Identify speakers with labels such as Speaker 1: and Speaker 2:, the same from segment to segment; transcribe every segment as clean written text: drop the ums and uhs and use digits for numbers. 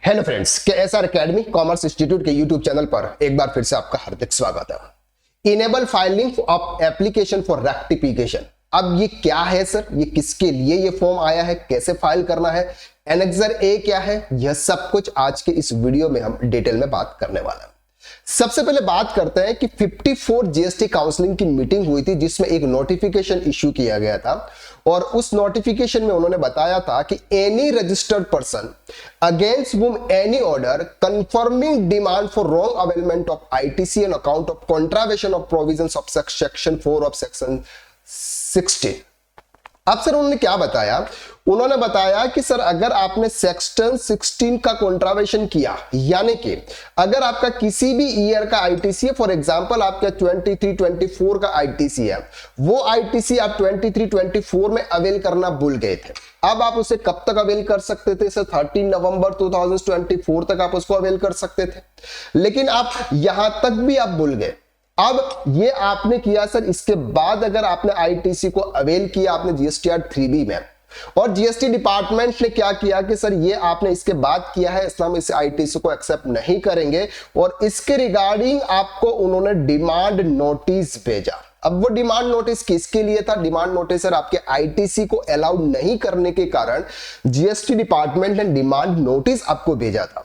Speaker 1: Hello friends, KSR academy commerce institute के YouTube channel पर एक बार फिर से आपका हार्दिक स्वागत है। Enable filing of application for rectification. अब ये क्या है सर, ये किसके लिए ये फॉर्म आया है, कैसे फाइल करना है, एनेक्सर ए क्या है, यह सब कुछ आज के इस वीडियो में हम डिटेल में बात करने वाले हैं। सबसे पहले बात करते हैं कि 54 जीएसटी काउंसलिंग की मीटिंग हुई थी जिसमें एक नोटिफिकेशन इश्यू किया गया था और उस नोटिफिकेशन में उन्होंने बताया था कि any registered person against whom any order confirming demand for wrong availment of ITC on account of contravention of provisions of section 4 of section 60। अब सर उन्होंने क्या बताया, उन्होंने बताया कि सर अगर आपने सेक्शन 16 का कॉन्ट्रावेशन किया, यानी कि अगर आपका किसी भी ईयर का आईटीसी है, फॉर एग्जांपल आपका 23-24 का आईटीसी है, वो आईटीसी आप 23-24 में अवेल करना भूल गए थे। अब आप उसे कब तक अवेल कर सकते थे सर? 13 नवंबर 2024 तक आप उसको अवेल कर सकते थे, लेकिन आप यहां तक भी आप भूल गए। अब ये आपने किया सर, इसके बाद अगर आपने आईटीसी को अवेल किया आपने जीएसटीआर 3B में, और जीएसटी डिपार्टमेंट ने क्या किया कि सर ये आपने इसके बाद किया है, इसलिए हम इस आईटीसी को एक्सेप्ट नहीं करेंगे, और इसके रिगार्डिंग आपको उन्होंने डिमांड नोटिस भेजा। अब वो डिमांड नोटिस किसके लिए था? डिमांड नोटिस सर आपके आईटीसी को अलाउ नहीं करने के कारण जीएसटी डिपार्टमेंट ने डिमांड नोटिस आपको भेजा था।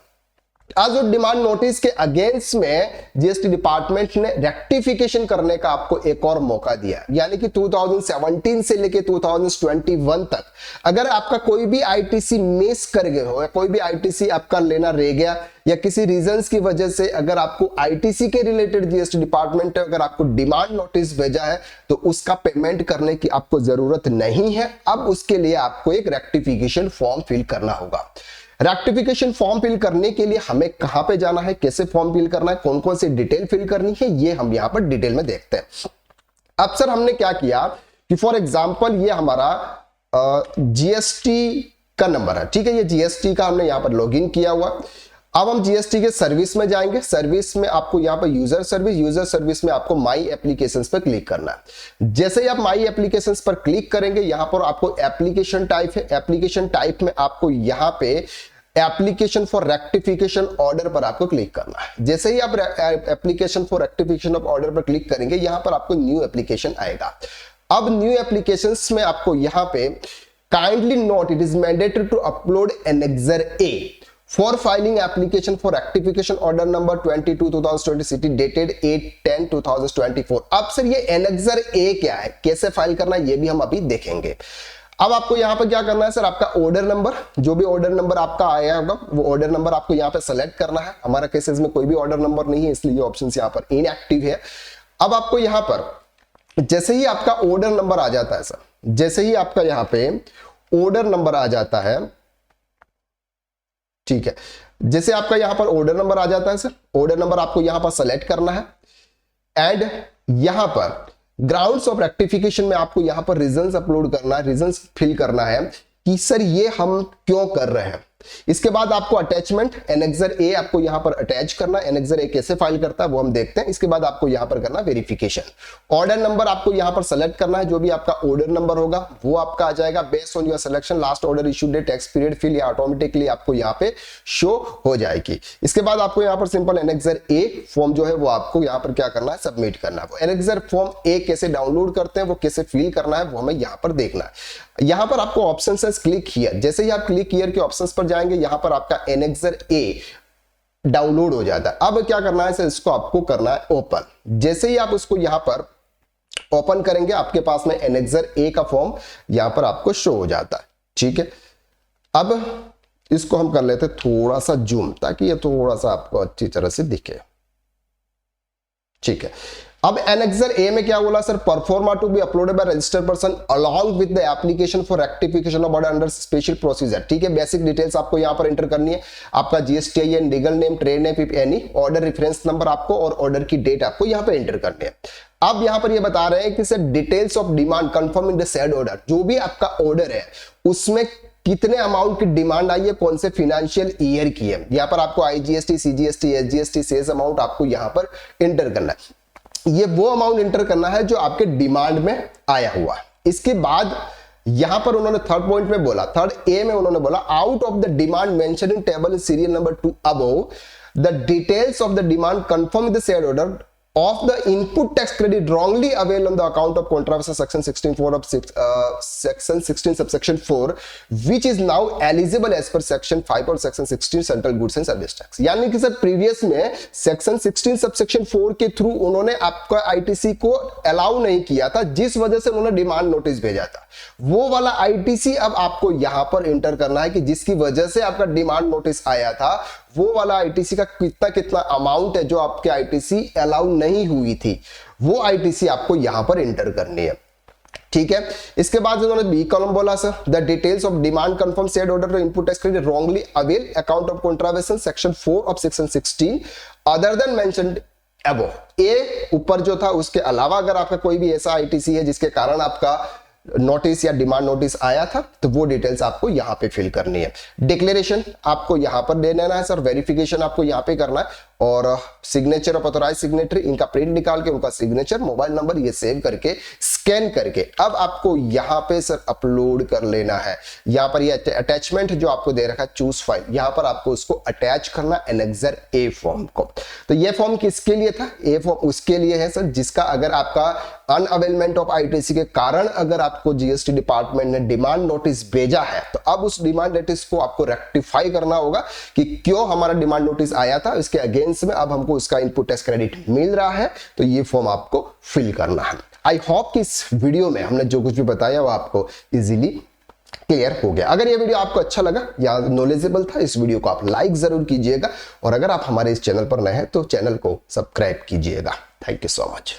Speaker 1: आज उस डिमांड नोटिस के अगेंस्ट में जीएसटी डिपार्टमेंट ने रेक्टिफिकेशन करने का आपको एक और मौका दिया, यानी कि 2017 से लेके 2021 तक अगर आपका कोई भी आईटीसी मिस कर गए हो या कोई भी आईटीसी आपका लेना रह गया या किसी रीजंस की वजह से अगर आपको आईटीसी के रिलेटेड जीएसटी डिपार्टमेंट ने अगर आपको डिमांड नोटिस भेजा है तो उसका पेमेंट करने की आपको जरूरत नहीं है। अब उसके लिए आपको एक रेक्टिफिकेशन फॉर्म फिल करना होगा। रेक्टिफिकेशन फॉर्म फिल करने के लिए हमें कहां पे जाना है, कैसे फॉर्म फिल करना है, कौन कौन सी डिटेल फिल करनी है, ये हम यहां पर डिटेल में देखते हैं। अब सर हमने क्या किया कि फॉर एग्जांपल ये हमारा जीएसटी का नंबर है, ठीक है, ये जीएसटी का हमने यहां पर लॉगिन किया हुआ। अब हम जीएसटी के सर्विस में जाएंगे। सर्विस में आपको यहां पर यूजर सर्विस में आपको माई एप्लीकेशंस पर क्लिक करना है। जैसे ही आप माई एप्लीकेशंस पर क्लिक करेंगे, यहां पर आपको एप्लीकेशन टाइप है, एप्लीकेशन टाइप में आपको यहां पे एप्लीकेशन फॉर रेक्टिफिकेशन ऑर्डर पर आपको क्लिक करना है। जैसे ही आप application for rectification of order पर क्लिक करेंगे, यहां पर आपको न्यू एप्लीकेशन आएगा। अब न्यू एप्लीकेशंस में आपको यहां पे kindly note it is mandatory to upload annexure A for filing application for rectification order number 22/2020 city dated 8/10/2024। अब सर ये एनेक्सर ए क्या है, कैसे फाइल करना है, ये भी हम अभी देखेंगे। अब आपको यहां पर क्या करना है सर, आपका ऑर्डर नंबर, जो भी ऑर्डर नंबर आपका आया होगा वो ऑर्डर नंबर आपको यहां पे सेलेक्ट करना है। हमारा केसेस में कोई भी ऑर्डर नंबर नहीं है इसलिए ये ऑप्शन यहां पर इनएक्टिव है। अब आपको यहां पर जैसे ही आपका ऑर्डर नंबर आ जाता है सर, जैसे ही आपका यहां पे ऑर्डर नंबर आ जाता है, ठीक है, जैसे आपका यहां पर ऑर्डर नंबर आ जाता है सर, ऑर्डर नंबर आपको यहां पर सेलेक्ट करना है एंड यहां पर ग्राउंड्स ऑफ रेक्टिफिकेशन में आपको यहां पर रीजंस अपलोड करना है, रीजंस फिल करना है कि सर ये हम क्यों कर रहे हैं। इसके बाद आपको अटैचमेंट एनेक्सर ए आपको यहां पर अटैच करना है। एनेक्सर ए कैसे फाइल करता है वो हम देखते हैं। इसके बाद आपको यहां पर करना वेरिफिकेशन। ऑर्डर नंबर आपको यहां पर सेलेक्ट करना है, जो भी आपका ऑर्डर नंबर होगा वो आपका आ जाएगा based on your selection. Last order issue date, tax period fill या ऑटोमेटिकली आपको यहां पे शो हो जाएगी। इसके बाद आपको यहां पर सिंपल एनेक्सर ए फॉर्म जो है वो आपको यहां पर क्या करना है, सबमिट करना है। वो एनेक्सर फॉर्म ए कैसे डाउनलोड करते हैं, वो कैसे फिल करना है वो हमें यहां पर देखना है। यहां पर आपको ऑप्शन है क्लिक हियर। जैसे ही आप क्लिक हियर के ऑप्शंस पर जाएंगे, यहां पर आपका एनेक्सर ए डाउनलोड हो जाता है। अब क्या करना है सर, इसको आपको करना है ओपन। जैसे ही आप उसको यहां पर ओपन करेंगे, आपके पास में एनेक्सर ए का फॉर्म यहां पर आपको शो हो जाता है, ठीक है। अब इसको हम कर लेते हैं थोड़ा सा जूम, ताकि ये थोड़ा सा आपको अच्छी तरह से दिखे, ठीक है। अब एनेक्सर ए में क्या बोला sir, proforma to be uploaded by registered person along with the application for rectification of order under special procedure, ठीक है। बेसिक डिटेल्स आपको यहां पर एंटर करनी है, आपका GSTIN, legal name, trade name, any order reference number आपको और ऑर्डर की डेट आपको यहां पर एंटर करनी है। अब यहां पर ये बता रहे हैं कि sir details of demand confirming the said order, जो भी आपका ऑर्डर है उसमें कितने अमाउंट की डिमांड आई है, कौन से फाइनेंशियल ईयर की है। यहां पर आपको IGST, CGST, SGST cess amount आपको यहां पर एंटर करना है। ये वो अमाउंट एंटर करना है जो आपके डिमांड में आया हुआ है। इसके बाद यहां पर उन्होंने थर्ड पॉइंट में बोला, थर्ड ए में उन्होंने बोला out of the demand mention in table serial number 2 above the details of the demand confirm with the share order of the input tax credit wrongly availed on the account of controversy section 16(4) of section 16 subsection 4 which is now eligible as per section 5 और section 16 central goods and service tax। यानी कि sir previous में section 16 subsection 4 के through उन्होंने आपका ITC को allow नहीं किया था, जिस वजह से उन्होंने डिमांड नोटिस भेजा था। वो वाला आईटीसी अब आपको यहां पर इंटर करना है कि जिसकी वजह से आपका डिमांड नोटिस आया था, वो वाला आईटीसी का कितना कितना अमाउंट है जो आपके आईटीसी अलाउ नहीं हुई थी, वो आईटीसी आपको यहां पर इंटर करनी है। ठीक है, इसके बाद उन्होंने बी कॉलम बोला sir the details of demand confirm share order input tax credit wrongly avail account of contravention section 4 of section 16 other than mentioned above. ए ऊपर जो था उसके अलावा अगर आपका कोई भी ऐसा आईटीसी है जिसके कारण आपका नोटिस या डिमांड नोटिस आया था, तो वो डिटेल्स आपको यहां पे फिल करनी है। डिक्लेरेशन आपको यहां पर दे देना है सर, वेरिफिकेशन आपको यहां पे करना है, और सिग्नेचर ऑफ ऑथराइज सिग्नेटरी इनका प्रिंट निकाल के उनका सिग्नेचर मोबाइल नंबर ये सेव करके स्कैन करके अब आपको यहां पे सर अपलोड कर लेना है। यहां पर ये अटैचमेंट जो आपको दे रखा है चूज फाइल, यहां पर आपको उसको अटैच करना एनेक्सर ए फॉर्म को। तो ये फॉर्म किसके लिए था? ए फॉर्म उसके लिए है सर जिसका अगर आपका अनअवेलमेंट ऑफ आईटीसी के कारण अगर आपको जीएसटी डिपार्टमेंट ने डिमांड नोटिस भेजा है, तो अब उस डिमांड नोटिस को आपको रेक्टिफाई करना होगा कि क्यों हमारा डिमांड नोटिस आया था, इसके अगेंस्ट में अब हमको उसका इनपुट टैक्स क्रेडिट मिल रहा है, तो ये फॉर्म आपको फिल करना है। आई होप कि इस वीडियो में हमने जो कुछ भी बताया वो आपको इजीली क्लियर हो गया। अगर ये वीडियो आपको अच्छा लगा या नॉलेजेबल था, इस वीडियो को आप लाइक जरूर कीजिएगा, और अगर आप हमारे इस चैनल पर नए हैं तो चैनल को सब्सक्राइब कीजिएगा। Thank you so much.